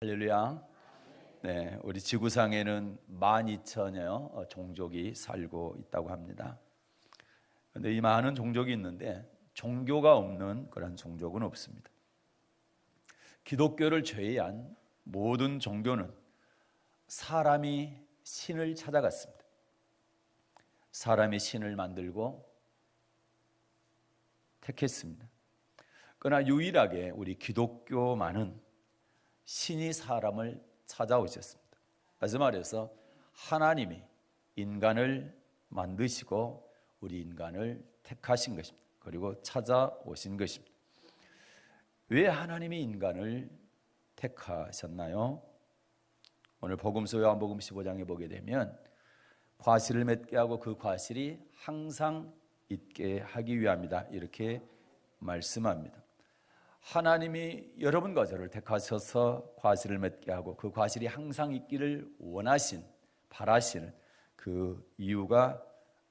할렐루야. 네, 우리 지구상에는 12,000여 종족이 살고 있다고 합니다. 그런데 이 많은 종족이 있는데 종교가 없는 그런 종족은 없습니다. 기독교를 제외한 모든 종교는 사람이 신을 찾아갔습니다. 사람이 신을 만들고 택했습니다. 그러나 유일하게 우리 기독교만은 신이 사람을 찾아오셨습니다. 다시 말해서 하나님이 인간을 만드시고 우리 인간을 택하신 것입니다. 그리고 찾아오신 것입니다. 왜 하나님이 인간을 택하셨나요? 오늘 복음서 요한복음 15장에 보게 되면 과실을 맺게 하고 그 과실이 항상 있게 하기 위함이다, 이렇게 말씀합니다. 하나님이 여러분과 저를 택하셔서 과실을 맺게 하고 그 과실이 항상 있기를 바라시는 그 이유가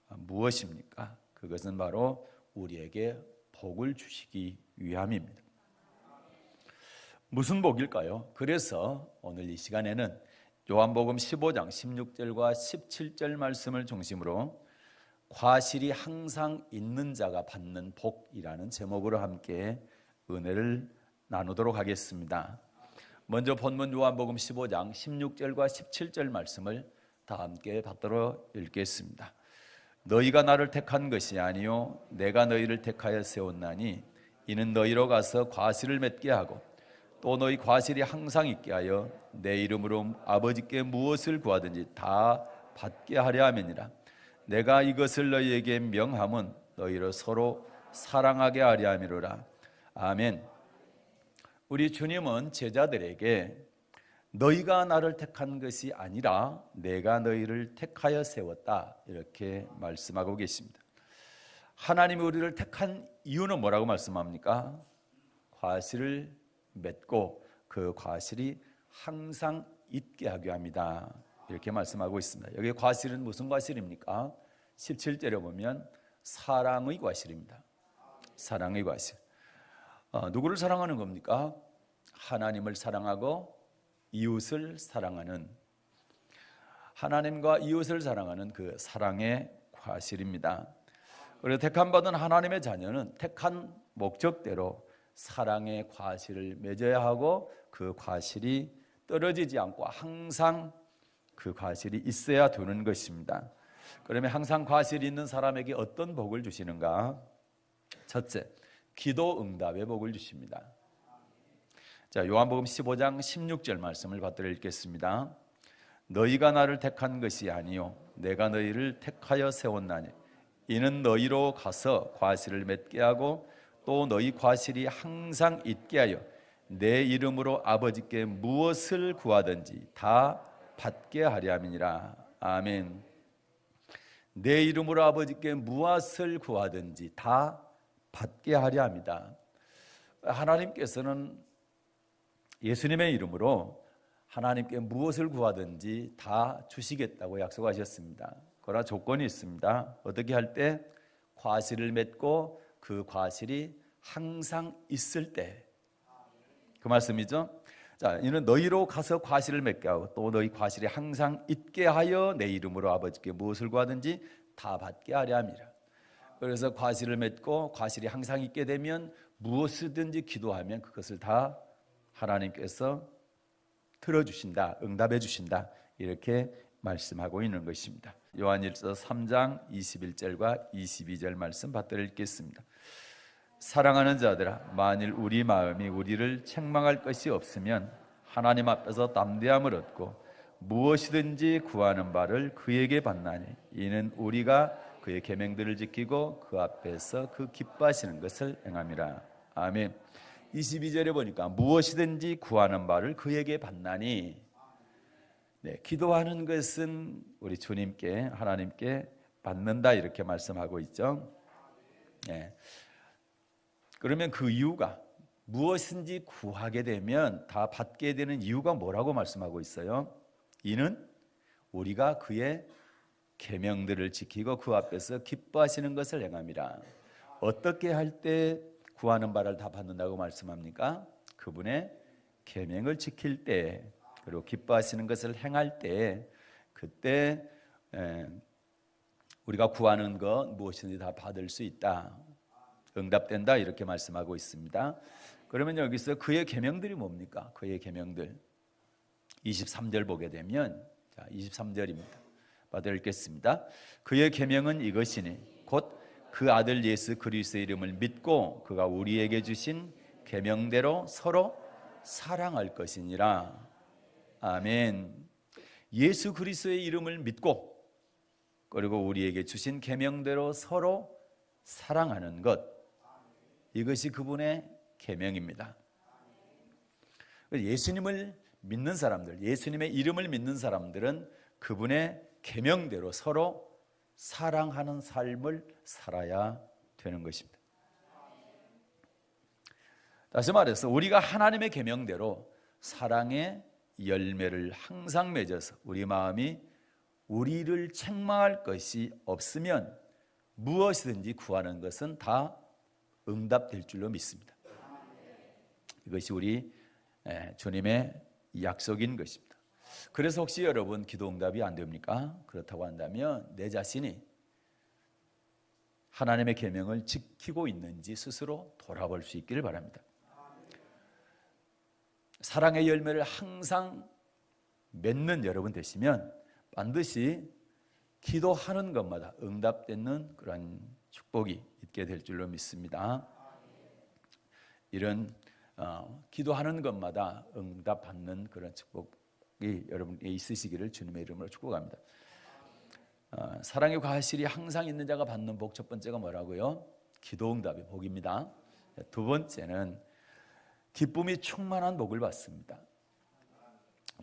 무엇입니까? 그것은 바로 우리에게 복을 주시기 위함입니다. 무슨 복일까요? 그래서 오늘 이 시간에는 요한복음 15장 16절과 17절 말씀을 중심으로 과실이 항상 있는 자가 받는 복이라는 제목으로 함께 은혜를 나누도록 하겠습니다. 먼저 본문 요한복음 15장 16절과 17절 말씀을 다 함께 받도록 읽겠습니다. 너희가 나를 택한 것이 아니요 내가 너희를 택하여 세웠나니 이는 너희로 가서 과실을 맺게 하고 또 너희 과실이 항상 있게 하여 내 이름으로 아버지께 무엇을 구하든지 다 받게 하려 함이니라. 내가 이것을 너희에게 명함은 너희로 서로 사랑하게 하려 함이로라. 아멘. 우리 주님은 제자들에게 너희가 나를 택한 것이 아니라 내가 너희를 택하여 세웠다, 이렇게 말씀하고 계십니다. 하나님이 우리를 택한 이유는 뭐라고 말씀합니까? 과실을 맺고 그 과실이 항상 있게 하기 합니다, 이렇게 말씀하고 있습니다. 여기 과실은 무슨 과실입니까? 17절에 보면 사랑의 과실입니다. 사랑의 과실. 누구를 사랑하는 겁니까? 하나님을 사랑하고 이웃을 사랑하는, 하나님과 이웃을 사랑하는 그 사랑의 과실입니다. 그리고 택함받은 하나님의 자녀는 택한 목적대로 사랑의 과실을 맺어야 하고 그 과실이 떨어지지 않고 항상 그 과실이 있어야 되는 것입니다. 그러면 항상 과실이 있는 사람에게 어떤 복을 주시는가? 첫째, 기도 응답의 복을 주십니다. 자, 요한복음 15장 16절 말씀을 받들어 읽겠습니다. 너희가 나를 택한 것이 아니요 내가 너희를 택하여 세웠나니 이는 너희로 가서 과실을 맺게 하고 또 너희 과실이 항상 있게 하여 내 이름으로 아버지께 무엇을 구하든지 다 받게 하려 함이니라. 아멘. 내 이름으로 아버지께 무엇을 구하든지 다 받게 하려 합니다. 하나님께서는 예수님의 이름으로 하나님께 무엇을 구하든지 다 주시겠다고 약속하셨습니다. 그러나 조건이 있습니다. 어떻게 할 때? 과실을 맺고 그 과실이 항상 있을 때, 그 말씀이죠. 자, 이는 너희로 가서 과실을 맺게 하고 또 너희 과실이 항상 있게 하여 내 이름으로 아버지께 무엇을 구하든지 다 받게 하려 함이라. 그래서 과실을 맺고 과실이 항상 있게 되면 무엇이든지 기도하면 그것을 다 하나님께서 들어주신다, 응답해 주신다, 이렇게 말씀하고 있는 것입니다. 요한일서 3장 21절과 22절 말씀 받들어 읽겠습니다. 사랑하는 자들아, 만일 우리 마음이 우리를 책망할 것이 없으면 하나님 앞에서 담대함을 얻고 무엇이든지 구하는 바를 그에게 받나니 이는 우리가 그의 계명들을 지키고 그 앞에서 그 기뻐하시는 것을 행함이라. 아멘. 22절에 보니까 무엇이든지 구하는 바를 그에게 받나니, 네, 기도하는 것은 우리 주님께, 하나님께 받는다, 이렇게 말씀하고 있죠. 네. 그러면 그 이유가, 무엇인지 구하게 되면 다 받게 되는 이유가 뭐라고 말씀하고 있어요? 이는 우리가 그의 계명들을 지키고 그 앞에서 기뻐하시는 것을 행함이라. 어떻게 할 때 구하는 바를 다 받는다고 말씀합니까? 그분의 계명을 지킬 때, 그리고 기뻐하시는 것을 행할 때, 그때 우리가 구하는 것 무엇이든지 다 받을 수 있다, 응답된다, 이렇게 말씀하고 있습니다. 그러면 여기서 그의 계명들이 뭡니까? 그의 계명들 23절 보게 되면, 자, 23절입니다. 받아 읽겠습니다. 그의 계명은 이것이니 곧 그 아들 예수 그리스도의 이름을 믿고 그가 우리에게 주신 계명대로 서로 사랑할 것이니라. 아멘. 예수 그리스도의 이름을 믿고 그리고 우리에게 주신 계명대로 서로 사랑하는 것, 이것이 그분의 계명입니다. 예수님을 믿는 사람들, 예수님의 이름을 믿는 사람들은 그분의 계명대로 서로 사랑하는 삶을 살아야 되는 것입니다. 다시 말해서 우리가 하나님의 계명대로 사랑의 열매를 항상 맺어서 우리 마음이 우리를 책망할 것이 없으면 무엇이든지 구하는 것은 다 응답될 줄로 믿습니다. 이것이 우리 주님의 약속인 것입니다. 그래서 혹시 여러분 기도 응답이 안 됩니까? 그렇다고 한다면 내 자신이 하나님의 계명을 지키고 있는지 스스로 돌아볼 수 있기를 바랍니다. 사랑의 열매를 항상 맺는 여러분 되시면 반드시 기도하는 것마다 응답되는 그런 축복이 있게 될 줄로 믿습니다. 이런 기도하는 것마다 응답받는 그런 축복이 여러분께 있으시기를 주님의 이름으로 축복합니다. 사랑의 과실이 항상 있는 자가 받는 복, 첫 번째가 뭐라고요? 기도 응답의 복입니다. 두 번째는 기쁨이 충만한 복을 받습니다.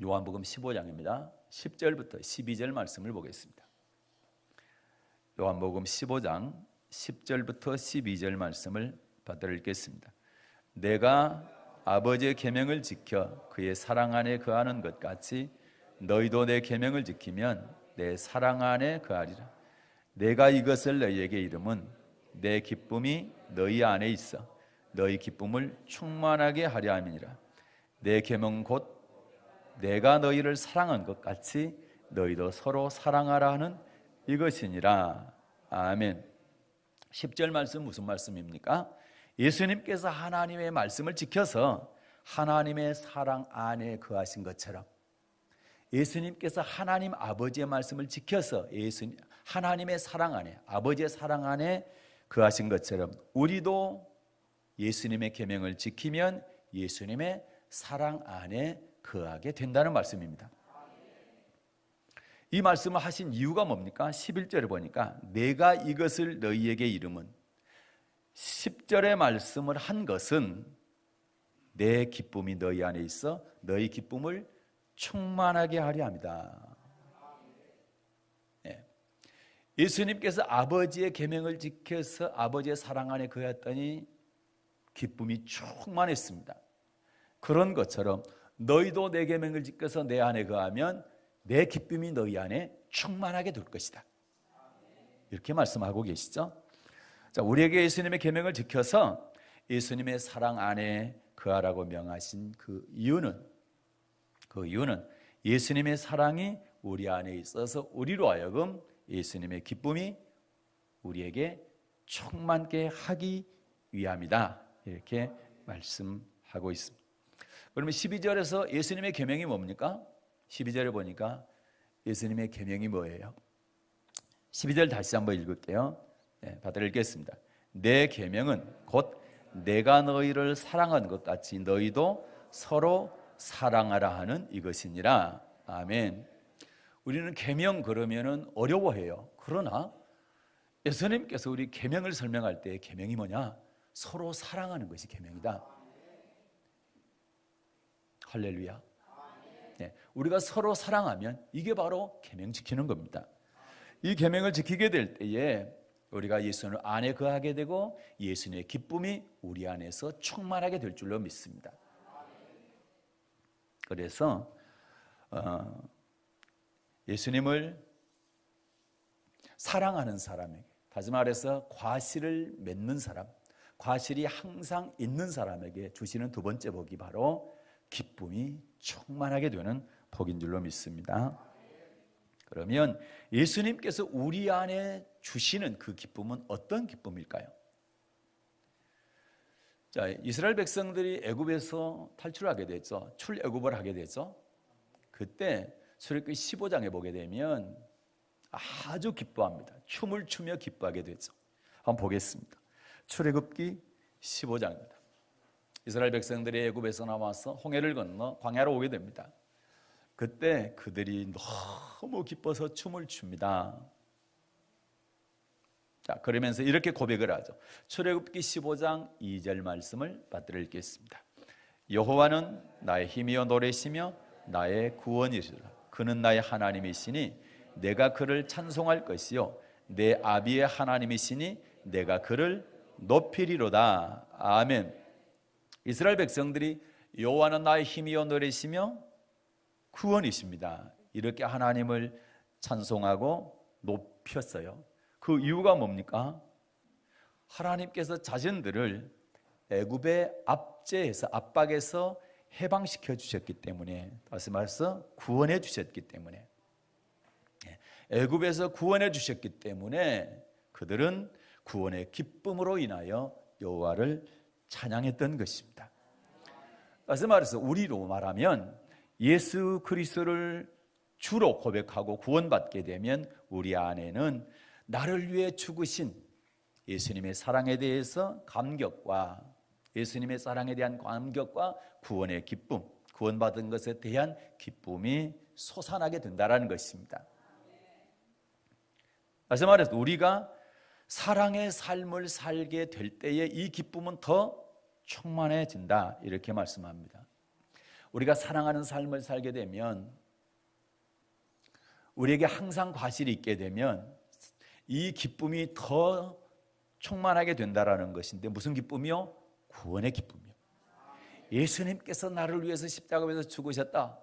요한복음 15장입니다. 10절부터 12절 말씀을 보겠습니다. 요한복음 15장 10절부터 12절 말씀을 받아 읽겠습니다. 내가 아버지의 계명을 지켜 그의 사랑 안에 거하는 것 같이 너희도 내 계명을 지키면 내 사랑 안에 거하리라. 내가 이것을 너희에게 이름은 내 기쁨이 너희 안에 있어 너희 기쁨을 충만하게 하려 함이니라. 내 계명 곧 내가 너희를 사랑한 것 같이 너희도 서로 사랑하라 하는 이것이니라. 아멘. 10절 말씀 무슨 말씀입니까? 예수님께서 하나님의 말씀을 지켜서 하나님의 사랑 안에 거하신 것처럼, 예수님께서 하나님 아버지의 말씀을 지켜서 하나님의 사랑 안에, 아버지의 사랑 안에 거하신 것처럼 우리도 예수님의 계명을 지키면 예수님의 사랑 안에 거하게 된다는 말씀입니다. 이 말씀을 하신 이유가 뭡니까? 11절에 보니까 내가 이것을 너희에게 이름은, 10절의 말씀을 한 것은 내 기쁨이 너희 안에 있어 너희 기쁨을 충만하게 하려 합니다. 예수님께서 아버지의 계명을 지켜서 아버지의 사랑 안에 거했더니 기쁨이 충만했습니다. 그런 것처럼 너희도 내 계명을 지켜서 내 안에 거하면 내 기쁨이 너희 안에 충만하게 될 것이다. 이렇게 말씀하고 계시죠. 자, 우리에게 예수님의 계명을 지켜서 예수님의 사랑 안에 거하라고 명하신 그 이유는 예수님의 사랑이 우리 안에 있어서 우리로 하여금 예수님의 기쁨이 우리에게 충만케 하기 위함이다. 이렇게 말씀하고 있습니다. 그러면 12절에서 예수님의 계명이 뭡니까? 12절에 보니까 예수님의 계명이 뭐예요? 12절 다시 한번 읽을게요. 받아 읽겠습니다. 내 계명은 곧 내가 너희를 사랑한 것 같이 너희도 서로 사랑하라 하는 이것이니라. 아멘. 우리는 계명 그러면은 어려워해요. 그러나 예수님께서 우리 계명을 설명할 때 계명이 뭐냐? 서로 사랑하는 것이 계명이다. 할렐루야. 우리가 서로 사랑하면 이게 바로 계명 지키는 겁니다. 이 계명을 지키게 될 때에 우리가 예수님 안에 거하게 되고 예수님의 기쁨이 우리 안에서 충만하게 될 줄로 믿습니다. 그래서 예수님을 사랑하는 사람에게, 다시 말해서 과실을 맺는 사람, 과실이 항상 있는 사람에게 주시는 두 번째 복이 바로 기쁨이 충만하게 되는 복인 줄로 믿습니다. 그러면 예수님께서 우리 안에 주시는 그 기쁨은 어떤 기쁨일까요? 자, 이스라엘 백성들이 애굽에서 탈출하게 됐죠. 출애굽을 하게 됐죠. 그때 출애굽기 15장에 보게 되면 아주 기뻐합니다. 춤을 추며 기뻐하게 되죠. 한번 보겠습니다. 출애굽기 15장입니다. 이스라엘 백성들이 애굽에서 나와서 홍해를 건너 광야로 오게 됩니다. 그때 그들이 너무 기뻐서 춤을 춥니다. 자, 그러면서 이렇게 고백을 하죠. 출애굽기 15장 2절 말씀을 받들어 읽겠습니다. 여호와는 나의 힘이요 노래시며 나의 구원이시라. 그는 나의 하나님이시니 내가 그를 찬송할 것이요 내 아비의 하나님이시니 내가 그를 높이리로다. 아멘. 이스라엘 백성들이 여호와는 나의 힘이요 노래시며 구원이십니다. 이렇게 하나님을 찬송하고 높였어요. 그 이유가 뭡니까? 하나님께서 자신들을 애굽의 압박에서 해방시켜 주셨기 때문에, 다시 말해서 구원해 주셨기 때문에, 애굽에서 구원해 주셨기 때문에 그들은 구원의 기쁨으로 인하여 여호와를 찬양했던 것입니다. 다시 말해서 우리로 말하면 예수 그리스도를 주로 고백하고 구원받게 되면 우리 안에는 나를 위해 죽으신 예수님의 사랑에 대해서 감격과, 예수님의 사랑에 대한 감격과 구원의 기쁨, 구원받은 것에 대한 기쁨이 솟아나게 된다는 것입니다. 다시 말해서 우리가 사랑의 삶을 살게 될 때에 이 기쁨은 더 충만해진다, 이렇게 말씀합니다. 우리가 사랑하는 삶을 살게 되면, 우리에게 항상 과실이 있게 되면 이 기쁨이 더 충만하게 된다라는 것인데, 무슨 기쁨이요? 구원의 기쁨이요. 예수님께서 나를 위해서 십자가에서 죽으셨다.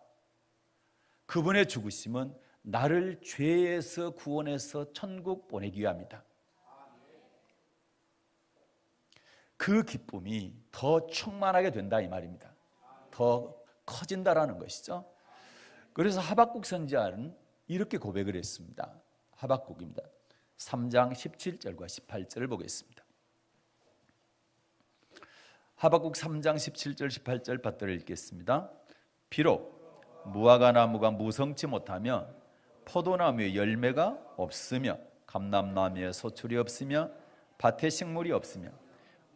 그분의 죽으심은 나를 죄에서 구원해서 천국 보내기 위함이다. 그 기쁨이 더 충만하게 된다, 이 말입니다. 더 커진다라는 것이죠. 그래서 하박국 선지자는 이렇게 고백을 했습니다. 하박국입니다. 3장 17절과 18절을 보겠습니다. 하박국 3장 17절 18절 받들어 읽겠습니다. 비록 무화과 나무가 무성치 못하며 포도나무에 열매가 없으며 감람나무에 소출이 없으며 밭에 식물이 없으며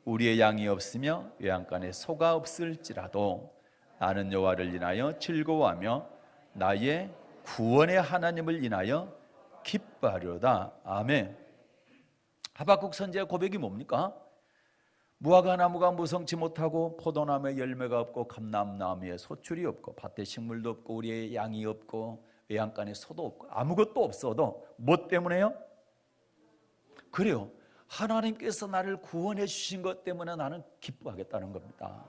우리의 양이 없으며 외양간에 소가 없을지라도 나는 여호와를 인하여 즐거워하며 나의 구원의 하나님을 인하여 기뻐하려다. 아멘. 하박국 선지자의 고백이 뭡니까? 무화과 나무가 무성치 못하고 포도나무에 열매가 없고 감람나무에 소출이 없고 밭에 식물도 없고 우리의 양이 없고 외양간에 소도 없고 아무것도 없어도 뭐 때문에요? 그래요, 하나님께서 나를 구원해 주신 것 때문에 나는 기뻐하겠다는 겁니다.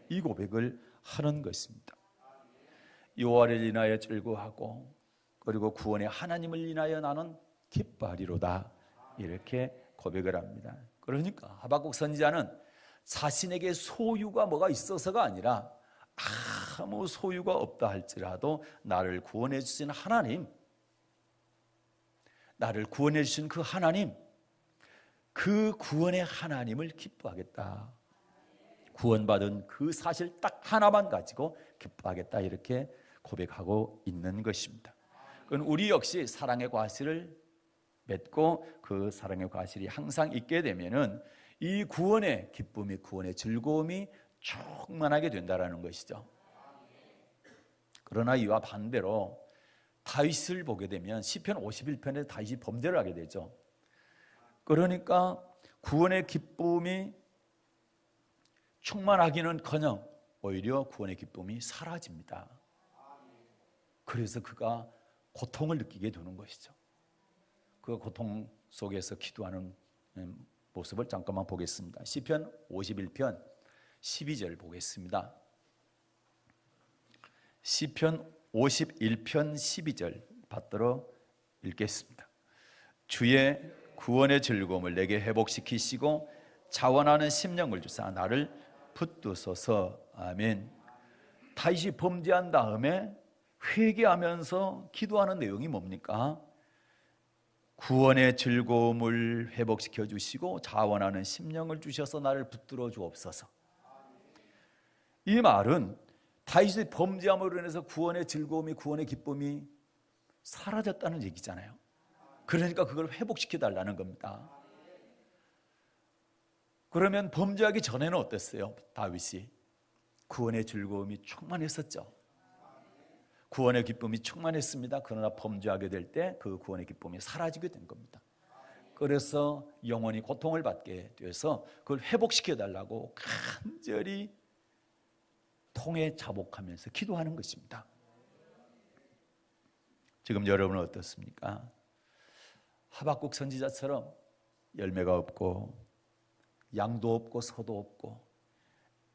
이 고백을 하는 것입니다. 여호와를 인하여 즐거워하고 그리고 구원의 하나님을 인하여 나는 기뻐하리로다, 이렇게 고백을 합니다. 그러니까 하박국 선지자는 자신에게 소유가 뭐가 있어서가 아니라 아무 소유가 없다 할지라도 나를 구원해 주신 하나님, 나를 구원해 주신 그 하나님, 그 구원의 하나님을 기뻐하겠다, 구원받은 그 사실 딱 하나만 가지고 기뻐하겠다, 이렇게 고백하고 있는 것입니다. 그건 우리 역시 사랑의 과실을 맺고 그 사랑의 과실이 항상 있게 되면은 이 구원의 기쁨이, 구원의 즐거움이 충만하게 된다라는 것이죠. 그러나 이와 반대로 다윗을 보게 되면 시편 51편에 다윗이 범죄를 하게 되죠. 그러니까 구원의 기쁨이 충만하기는커녕 오히려 구원의 기쁨이 사라집니다. 그래서 그가 고통을 느끼게 되는 것이죠. 그 고통 속에서 기도하는 모습을 잠깐만 보겠습니다. 시편 51편 12절 보겠습니다. 시편 51편 12절 받들어 읽겠습니다. 주의 구원의 즐거움을 내게 회복시키시고 자원하는 심령을 주사 나를 붙드소서. 아멘. 다윗이 범죄한 다음에 회개하면서 기도하는 내용이 뭡니까? 구원의 즐거움을 회복시켜 주시고 자원하는 심령을 주셔서 나를 붙들어 주옵소서. 이 말은 다윗의 범죄함으로 인해서 구원의 즐거움이, 구원의 기쁨이 사라졌다는 얘기잖아요. 그러니까 그걸 회복시켜 달라는 겁니다. 그러면 범죄하기 전에는 어땠어요? 다윗이 구원의 즐거움이 충만했었죠. 구원의 기쁨이 충만했습니다. 그러나 범죄하게 될 때 그 구원의 기쁨이 사라지게 된 겁니다. 그래서 영원히 고통을 받게 돼서 그걸 회복시켜 달라고 간절히 통에 자복하면서 기도하는 것입니다. 지금 여러분은 어떻습니까? 하박국 선지자처럼 열매가 없고 양도 없고 소도 없고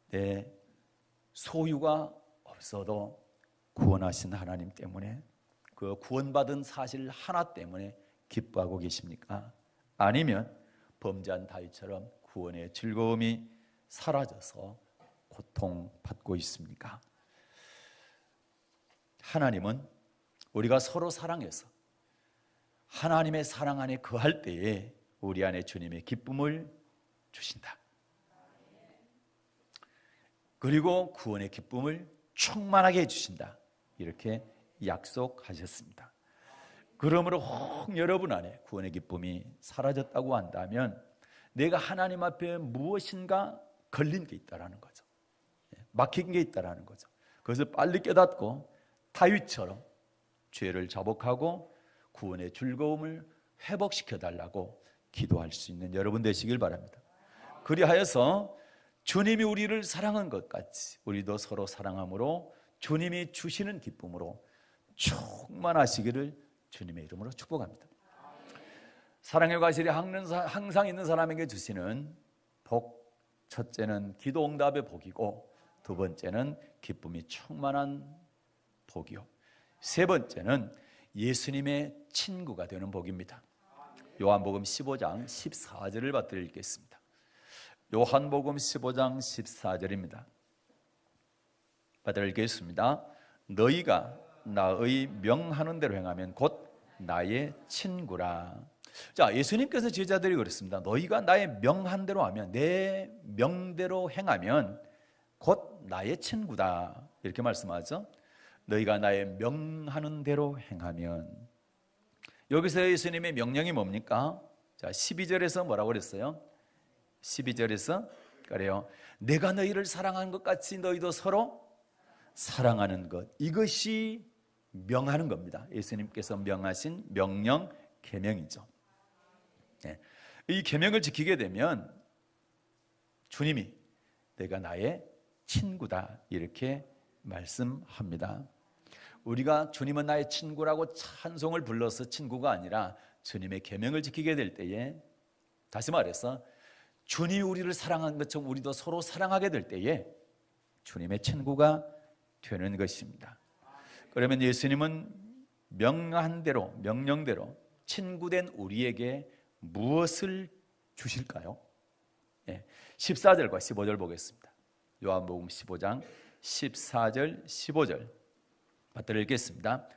내 소유가 없어도 구원하신 하나님 때문에, 그 구원받은 사실 하나 때문에 기뻐하고 계십니까? 아니면 범죄한 다윗처럼 구원의 즐거움이 사라져서 고통받고 있습니까? 하나님은 우리가 서로 사랑해서 하나님의 사랑 안에 거할 때에 우리 안에 주님의 기쁨을 주신다. 그리고 구원의 기쁨을 충만하게 해주신다. 이렇게 약속하셨습니다. 그러므로 혹 여러분 안에 구원의 기쁨이 사라졌다고 한다면 내가 하나님 앞에 무엇인가 걸린 게 있다라는 거죠. 막힌 게 있다라는 거죠. 그것을 빨리 깨닫고 다윗처럼 죄를 자복하고 구원의 즐거움을 회복시켜 달라고 기도할 수 있는 여러분 되시길 바랍니다. 그리하여서 주님이 우리를 사랑한 것 같이 우리도 서로 사랑함으로 주님이 주시는 기쁨으로 충만하시기를 주님의 이름으로 축복합니다. 사랑의 과실이 항상 있는 사람에게 주시는 복, 첫째는 기도 응답의 복이고, 두 번째는 기쁨이 충만한 복이요, 세 번째는 예수님의 친구가 되는 복입니다. 요한복음 15장 14절을 받들어 읽겠습니다. 요한복음 15장 14절입니다. 받들어 읽겠습니다. 너희가 나의 명하는 대로 행하면 곧 나의 친구라. 자, 예수님께서 제자들이 그랬습니다. 너희가 나의 명한 대로 하면, 내 명대로 행하면 곧 나의 친구다. 이렇게 말씀하죠. 너희가 나의 명하는 대로 행하면. 여기서 예수님의 명령이 뭡니까? 자, 12절에서 뭐라고 그랬어요? 12절에서 그래요. 내가 너희를 사랑한 것 같이 너희도 서로 사랑하는 것. 이것이 명하는 겁니다. 예수님께서 명하신 명령, 계명이죠. 네. 이 계명을 지키게 되면 주님이 내가 나의 친구다 이렇게 말씀합니다. 우리가 주님은 나의 친구라고 찬송을 불러서 친구가 아니라 주님의 계명을 지키게 될 때에, 다시 말해서 주님이 우리를 사랑한 것처럼 우리도 서로 사랑하게 될 때에 주님의 친구가 되는 것입니다. 그러면 예수님은 명한 대로, 명령대로 친구된 우리에게 무엇을 주실까요? 14절과 15절 보겠습니다. 요한복음 15장 14절 15절 받들어 읽겠습니다.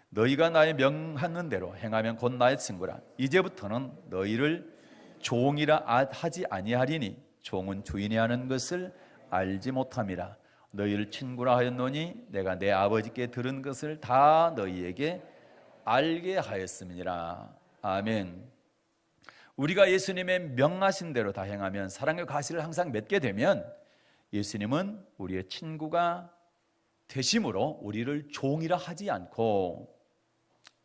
너희가 나의 명하는 대로 행하면 곧 나의 친구라. 이제부터는 너희를 종이라 하지 아니하리니 종은 주인이 하는 것을 알지 못함이라. 너희를 친구라 하였노니 내가 내 아버지께 들은 것을 다 너희에게 알게 하였음이니라. 아멘. 우리가 예수님의 명하신 대로 다 행하면, 사랑의 과실을 항상 맺게 되면 예수님은 우리의 친구가 되심으로 우리를 종이라 하지 않고,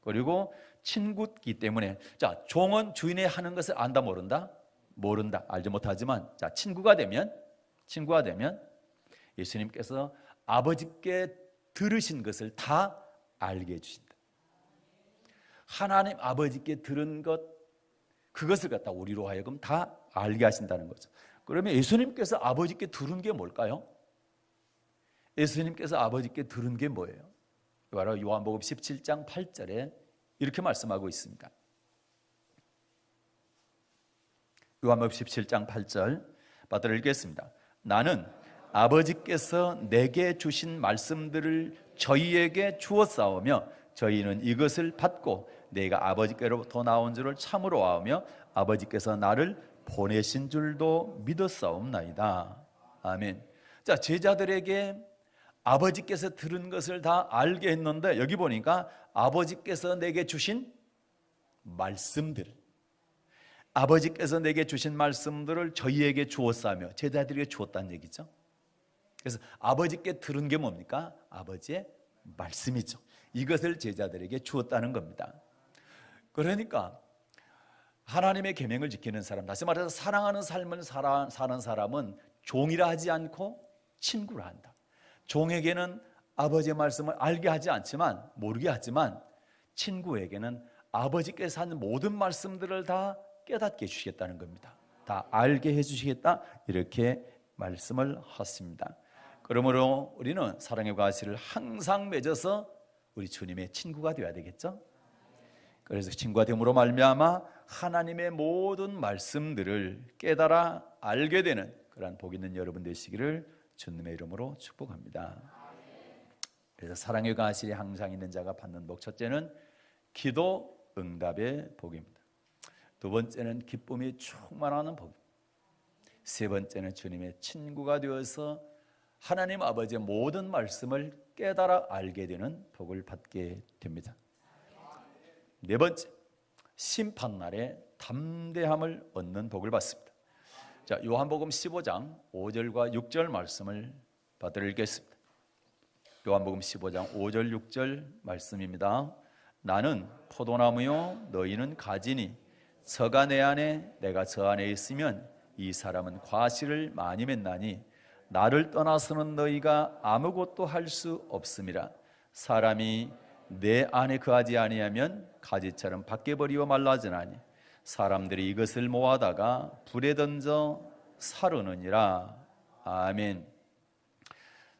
그리고 친구이기 때문에, 자, 종은 주인의 하는 것을 안다 모른다? 모른다, 알지 못하지만, 자, 친구가 되면 예수님께서 아버지께 들으신 것을 다 알게 해주신다. 하나님 아버지께 들은 것, 그것을 갖다 우리로 하여금 다 알게 하신다는 거죠. 그러면 예수님께서 아버지께 들은 게 뭘까요? 예수님께서 아버지께 들은 게 뭐예요? 바로 요한복음 17장 8절에 이렇게 말씀하고 있습니다. 요한복음 17장 8절 받들어 읽겠습니다. 나는 아버지께서 내게 주신 말씀들을 저희에게 주었사오며 저희는 이것을 받고 내가 아버지께로부터 나온 줄을 참으로 아오며 아버지께서 나를 보내신 줄도 믿었사옵나이다. 아멘. 자, 제자들에게 아버지께서 들은 것을 다 알게 했는데 여기 보니까 아버지께서 내게 주신 말씀들, 아버지께서 내게 주신 말씀들을 저희에게 주었사며 제자들에게 주었다는 얘기죠. 그래서 아버지께 들은 게 뭡니까? 아버지의 말씀이죠. 이것을 제자들에게 주었다는 겁니다. 그러니까 하나님의 계명을 지키는 사람, 다시 말해서 사랑하는 삶을 사는 사람은 종이라 하지 않고 친구라 한다. 종에게는 아버지의 말씀을 알게 하지 않지만, 모르게 하지만 친구에게는 아버지께서 하는 모든 말씀들을 다 깨닫게 해주시겠다는 겁니다. 다 알게 해주시겠다, 이렇게 말씀을 하십니다. 그러므로 우리는 사랑의 과실을 항상 맺어서 우리 주님의 친구가 되어야 되겠죠. 그래서 친구가 됨으로 말미암아 하나님의 모든 말씀들을 깨달아 알게 되는 그러한 복 있는 여러분 되시기를 주님의 이름으로 축복합니다. 그래서 사랑의 과실이 항상 있는 자가 받는 복, 첫째는 기도 응답의 복입니다. 두 번째는 기쁨이 충만하는 복, 세 번째는 주님의 친구가 되어서 하나님 아버지의 모든 말씀을 깨달아 알게 되는 복을 받게 됩니다. 네 번째, 심판날에 담대함을 얻는 복을 받습니다. 자, 요한복음 15장 5절과 6절 말씀을 받들어 읽겠습니다. 요한복음 15장 5절 6절 말씀입니다. 나는 포도나무요 너희는 가지니 저가 내 안에 내가 저 안에 있으면 이 사람은 과실을 많이 맺나니 나를 떠나서는 너희가 아무것도 할 수 없음이라. 사람이 내 안에 거하지 아니하면 가지처럼 밖에 버리고 말라지나니 사람들이 이것을 모아다가 불에 던져 사르느니라. 아멘.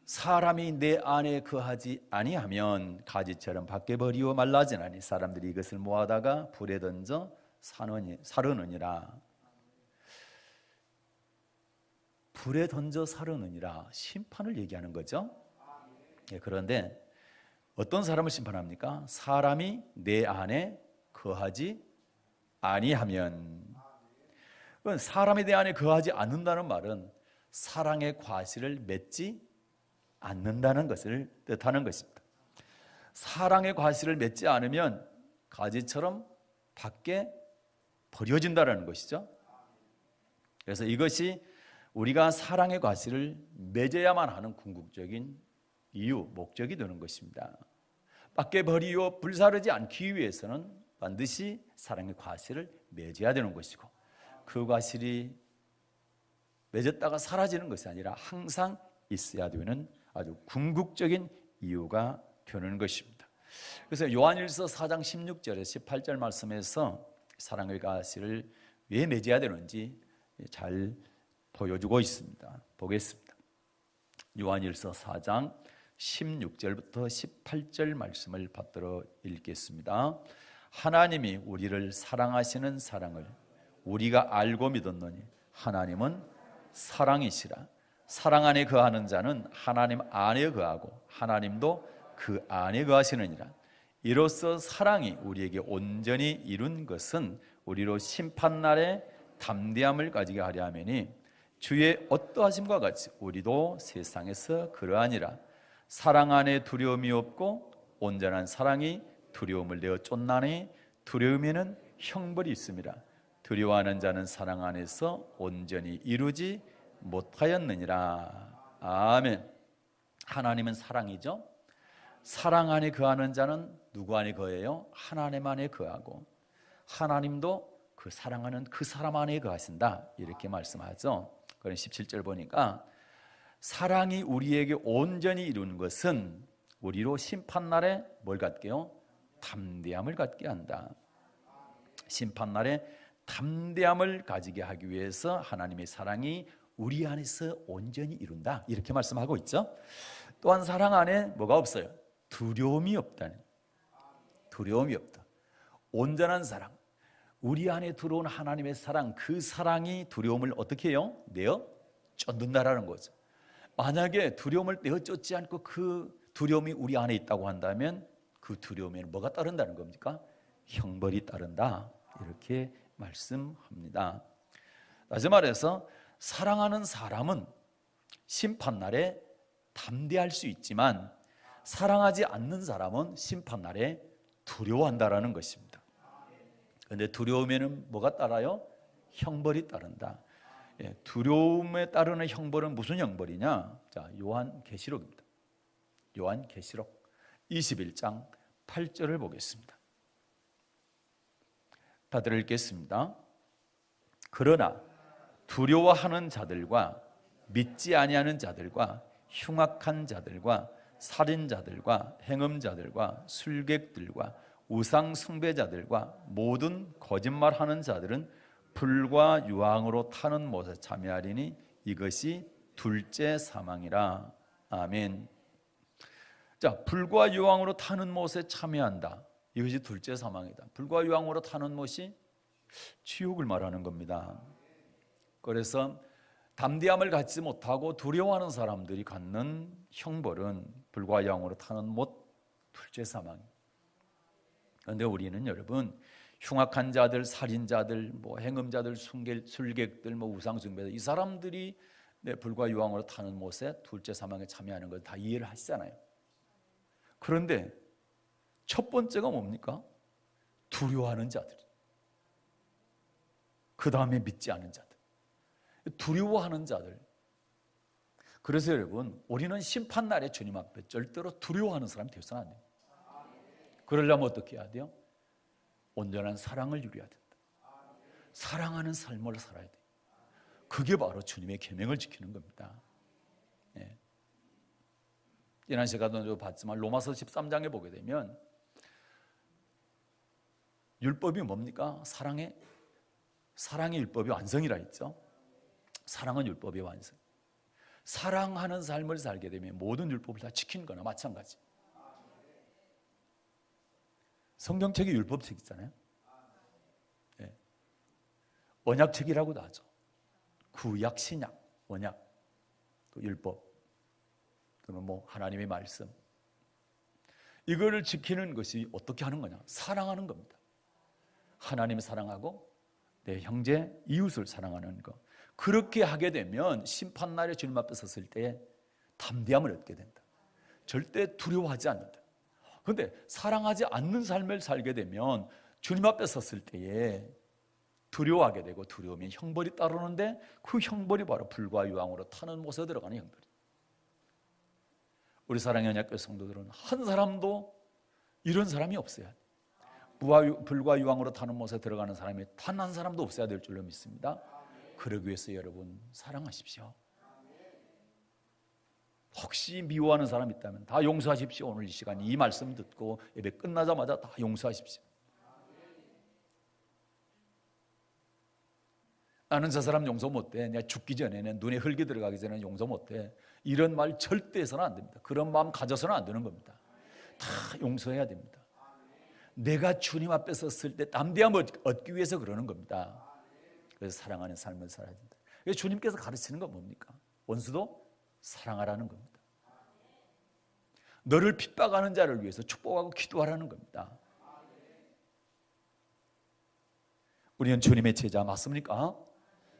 사람이 내 안에 거하지 아니하면 가지처럼 밖에 버리고 말라지나니 사람들이 이것을 모아다가 불에 던져 사르느니라. 불에 던져 사르느니라, 심판을 얘기하는 거죠. 그런데 어떤 사람을 심판합니까? 사람이 내 안에 거하지 아니하면. 사람이 내 안에 거하지 않는다는 말은 사랑의 과실을 맺지 않는다는 것을 뜻하는 것입니다. 사랑의 과실을 맺지 않으면 가지처럼 밖에 버려진다는 것이죠. 그래서 이것이 우리가 사랑의 과실을 맺어야만 하는 궁극적인 이유, 목적이 되는 것입니다. 밖에 버리고 불사르지 않기 위해서는 반드시 사랑의 과실을 맺어야 되는 것이고, 그 과실이 맺었다가 사라지는 것이 아니라 항상 있어야 되는 아주 궁극적인 이유가 되는 것입니다. 그래서 요한일서 4장 16절에서 18절 말씀에서 사랑의 과실을 왜 맺어야 되는지 잘 보여주고 있습니다. 보겠습니다. 요한일서 4장 16절부터 18절 말씀을 받들어 읽겠습니다. 하나님이 우리를 사랑하시는 사랑을 우리가 알고 믿었노니 하나님은 사랑이시라. 사랑 안에 거하는 자는 하나님 안에 거하고 하나님도 그 안에 거하시느니라. 이로써 사랑이 우리에게 온전히 이룬 것은 우리로 심판날에 담대함을 가지게 하려 함이니 주의 어떠하심과 같이 우리도 세상에서 그러하니라. 사랑 안에 두려움이 없고 온전한 사랑이 두려움을 내어 쫓나니 두려움에는 형벌이 있음이라. 두려워하는 자는 사랑 안에서 온전히 이루지 못하였느니라. 아멘. 하나님은 사랑이죠. 사랑 안에 거하는 자는 누구 안에 거해요? 하나님 안에 거하고 하나님도 그 사랑하는 그 사람 안에 거하신다, 이렇게 말씀하죠. 그럼 17절 보니까 사랑이 우리에게 온전히 이룬 것은 우리로 심판날에 뭘 갖게요? 담대함을 갖게 한다. 심판날에 담대함을 가지게 하기 위해서 하나님의 사랑이 우리 안에서 온전히 이룬다, 이렇게 말씀하고 있죠. 또한 사랑 안에 뭐가 없어요? 두려움이 없다는. 두려움이 없다. 온전한 사랑, 우리 안에 들어온 하나님의 사랑, 그 사랑이 두려움을 어떻게 해요? 내어 쫓는다라는 거죠. 만약에 두려움을 내어쫓지 않고 그 두려움이 우리 안에 있다고 한다면 그 두려움에는 뭐가 따른다는 겁니까? 형벌이 따른다, 이렇게 말씀합니다. 다시 말해서 사랑하는 사람은 심판날에 담대할 수 있지만 사랑하지 않는 사람은 심판날에 두려워한다라는 것입니다. 그런데 두려움에는 뭐가 따라요? 형벌이 따른다. 두려움에 따르는 형벌은 무슨 형벌이냐? 자, 요한계시록입니다. 요한계시록 21장 8절을 보겠습니다. 다들 읽겠습니다. 그러나 두려워하는 자들과 믿지 아니하는 자들과 흉악한 자들과 살인자들과 행음자들과 술객들과 우상 숭배자들과 모든 거짓말하는 자들은 불과 유황으로 타는 못에 참여하리니 이것이 둘째 사망이라. 아멘. 자, 불과 유황으로 타는 못에 참여한다. 이것이 둘째 사망이다. 불과 유황으로 타는 못이 지옥을 말하는 겁니다. 그래서 담대함을 갖지 못하고 두려워하는 사람들이 갖는 형벌은 불과 유황으로 타는 못, 둘째 사망입니다. 그런데 우리는 여러분, 흉악한 자들, 살인자들, 행음자들, 술객들, 우상숭배들, 이 사람들이 불과 유황으로 타는 못에 둘째 사망에 참여하는 걸 다 이해를 하시잖아요. 그런데 첫 번째가 뭡니까? 두려워하는 자들. 그 다음에 믿지 않은 자들. 두려워하는 자들. 그래서 여러분, 우리는 심판날에 주님 앞에 절대로 두려워하는 사람이 되어서는 안 돼요. 그러려면 어떻게 해야 돼요? 온전한 사랑을 누려야 된다. 사랑하는 삶을 살아야 돼요. 그게 바로 주님의 계명을 지키는 겁니다. 지난 시간에도 봤지만 로마서 13장에 보게 되면 율법이 뭡니까? 사랑의 율법이 완성이라 했죠. 사랑은 율법의 완성. 사랑하는 삶을 살게 되면 모든 율법을 다 지키는 거나 마찬가지. 성경책이 율법책이잖아요. 언약책이라고도 하죠. 구약, 신약, 언약, 또 율법, 또는 하나님의 말씀. 이거를 지키는 것이 어떻게 하는 거냐? 사랑하는 겁니다. 하나님을 사랑하고 내 형제, 이웃을 사랑하는 것. 그렇게 하게 되면 심판날에 주님 앞에 섰을 때 담대함을 얻게 된다. 절대 두려워하지 않는다. 그런데 사랑하지 않는 삶을 살게 되면 주님 앞에 섰을 때에 두려워하게 되고, 두려우면 형벌이 따르는데 그 형벌이 바로 불과 유황으로 타는 못에 들어가는 형벌이에요. 우리 사랑의 언약교회 성도들은 한 사람도 이런 사람이 없어야 돼요. 불과 유황으로 타는 못에 들어가는 사람이 단 한 사람도 없어야 될 줄로 믿습니다. 그러기 위해서 여러분 사랑하십시오. 혹시 미워하는 사람 있다면 다 용서하십시오. 오늘 이 시간 이 말씀 듣고 예배 끝나자마자 다 용서하십시오. 나는 저 사람 용서 못해. 내가 죽기 전에는, 눈에 흙이 들어가기 전에는 용서 못해. 이런 말 절대 해서는 안 됩니다. 그런 마음 가져서는 안 되는 겁니다. 다 용서해야 됩니다. 내가 주님 앞에 섰을 때 담대함을 얻기 위해서 그러는 겁니다. 그래서 사랑하는 삶을 살아야 된다. 주님께서 가르치는 건 뭡니까? 원수도 사랑하라는 겁니다. 너를 핍박하는 자를 위해서 축복하고 기도하라는 겁니다. 우리는 주님의 제자 맞습니까?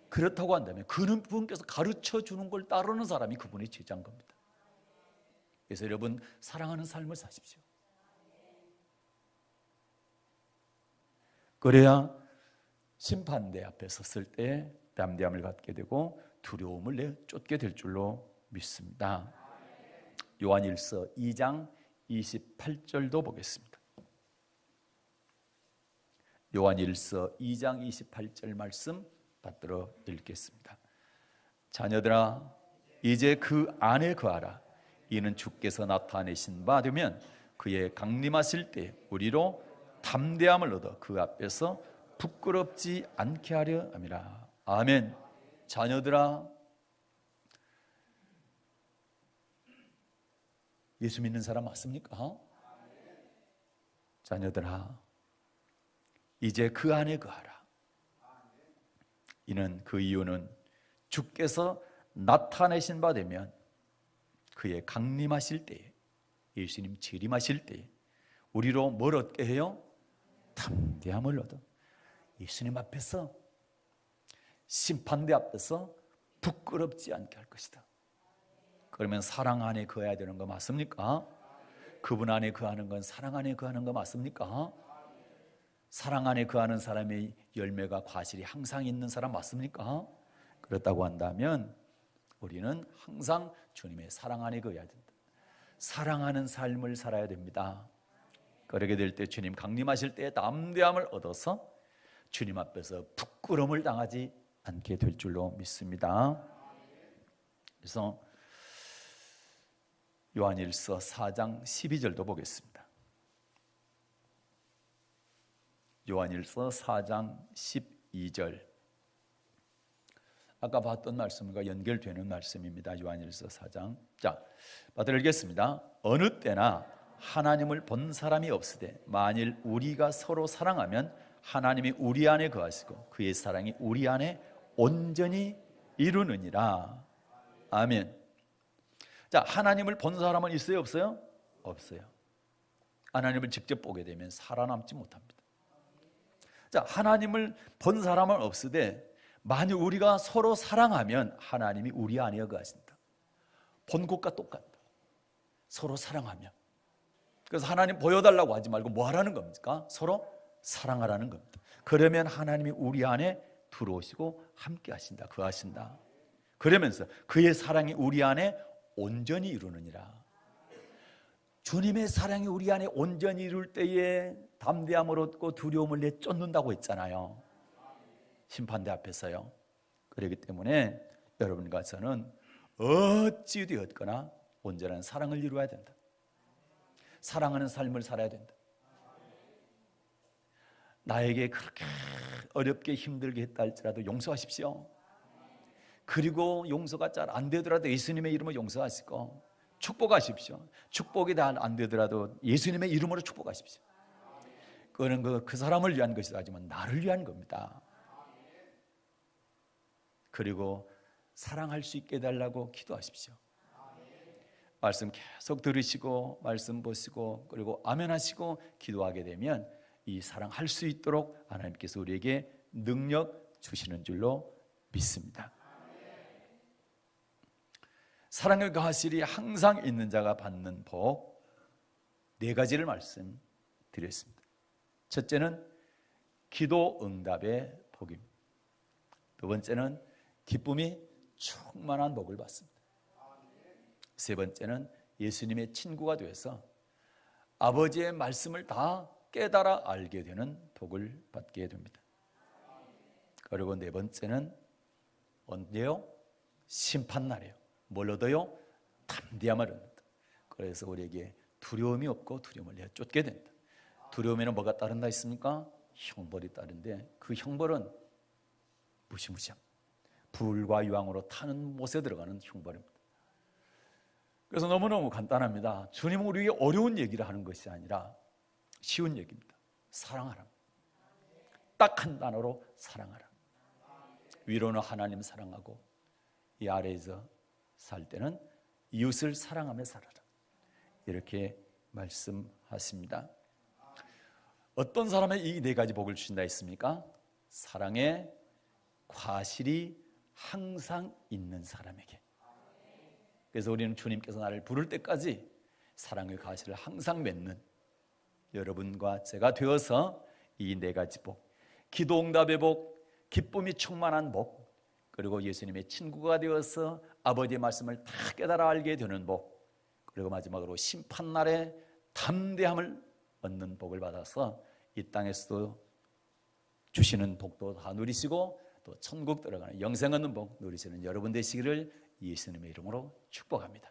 그렇다고 한다면 그분께서 가르쳐 주는 걸 따르는 사람이 그분의 제자인 겁니다. 그래서 여러분 사랑하는 삶을 사십시오. 그래야 심판대 앞에 섰을 때 담대함을 갖게 되고 두려움을 내쫓게 될 줄로 믿습니다. 요한일서 2장 28절도 보겠습니다. 요한일서 2장 28절 말씀 받들어 읽겠습니다. 자녀들아, 이제 그 안에 거하라. 이는 주께서 나타내신 바 되면 그의 강림하실 때 우리로 담대함을 얻어 그 앞에서 부끄럽지 않게 하려 함이라. 아멘. 자녀들아, 예수 믿는 사람 맞습니까? 자녀들아, 이제 그 안에 거하라. 그 이유는 주께서 나타내신 바 되면 그의 강림하실 때에, 예수님 재림하실 때에 우리로 뭘 얻게 해요? 담대함을 얻어 예수님 앞에서, 심판대 앞에서 부끄럽지 않게 할 것이다. 그러면 사랑 안에 거해야 되는 거 맞습니까? 그분 안에 거하는 건 사랑 안에 거하는 거 맞습니까? 사랑 안에 거하는 사람의 열매가 과실이 항상 있는 사람 맞습니까? 그렇다고 한다면 우리는 항상 주님의 사랑 안에 거해야 된다. 사랑하는 삶을 살아야 됩니다. 그러게 될 때 주님 강림하실 때 담대함을 얻어서 주님 앞에서 부끄러움을 당하지 않게 될 줄로 믿습니다. 그래서 요한일서 4장 12절도 보겠습니다. 요한일서 4장 12절, 아까 봤던 말씀과 연결되는 말씀입니다. 요한일서 4장. 자, 받들어 읽겠습니다. 어느 때나 하나님을 본 사람이 없으되 만일 우리가 서로 사랑하면 하나님이 우리 안에 거하시고 그의 사랑이 우리 안에 온전히 이루느니라. 아멘. 자, 하나님을 본 사람은 있어요, 없어요? 없어요. 하나님을 직접 보게 되면 살아남지 못합니다. 자, 하나님을 본 사람은 없으되 만일 우리가 서로 사랑하면 하나님이 우리 안에 거하신다. 본 것과 똑같다. 서로 사랑하면. 그래서 하나님 보여달라고 하지 말고 뭐 하라는 겁니까? 서로 사랑하라는 겁니다. 그러면 하나님이 우리 안에 들어오시고 함께 하신다, 거하신다. 그러면서 그의 사랑이 우리 안에 온전히 이루느니라. 주님의 사랑이 우리 안에 온전히 이룰 때에 담대함을 얻고 두려움을 내쫓는다고 했잖아요. 심판대 앞에서요. 그렇기 때문에 여러분과 저는 어찌 되었거나 온전한 사랑을 이루어야 된다. 사랑하는 삶을 살아야 된다. 나에게 그렇게 어렵게 힘들게 했다 할지라도 용서하십시오. 그리고 용서가 잘 안 되더라도 예수님의 이름으로 용서하시고 축복하십시오. 축복이 다 안 되더라도 예수님의 이름으로 축복하십시오. 그거는 그 사람을 위한 것이다 하지만 나를 위한 겁니다. 그리고 사랑할 수 있게 해달라고 기도하십시오. 말씀 계속 들으시고 말씀 보시고 그리고 아멘 하시고 기도하게 되면 이 사랑할 수 있도록 하나님께서 우리에게 능력 주시는 줄로 믿습니다. 사랑의 과실이 항상 있는 자가 받는 복 4가지를 말씀드렸습니다. 첫째는 기도 응답의 복입니다. 두 번째는 기쁨이 충만한 복을 받습니다. 세 번째는 예수님의 친구가 되어서 아버지의 말씀을 다 깨달아 알게 되는 복을 받게 됩니다. 그리고 네 번째는 언제요? 심판날이에요. 뭘 얻어요? 담대함을 얻는다. 그래서 우리에게 두려움이 없고 두려움을 내쫓게 된다. 두려움에는 뭐가 따른다 했습니까? 형벌이 따른데 그 형벌은 무시무시함. 불과 유황으로 타는 못에 들어가는 형벌입니다. 그래서 너무너무 간단합니다. 주님은 우리에게 어려운 얘기를 하는 것이 아니라 쉬운 얘기입니다. 사랑하라. 딱 한 단어로 사랑하라. 위로는 하나님 사랑하고 이 아래에서 살 때는 이웃을 사랑하며 살아라. 이렇게 말씀하십니다. 어떤 사람의 이 4가지 복을 주신다 했습니까? 사랑의 과실이 항상 있는 사람에게. 그래서 우리는 주님께서 나를 부를 때까지 사랑의 과실을 항상 맺는 여러분과 제가 되어서 이 4가지 복, 기도 응답의 복, 기쁨이 충만한 복, 그리고 예수님의 친구가 되어서 아버지의 말씀을 다 깨달아 알게 되는 복, 그리고 마지막으로 심판날에 담대함을 얻는 복을 받아서 이 땅에서도 주시는 복도 다 누리시고 또 천국 들어가는 영생 얻는 복 누리시는 여러분 되시기를 예수님의 이름으로 축복합니다.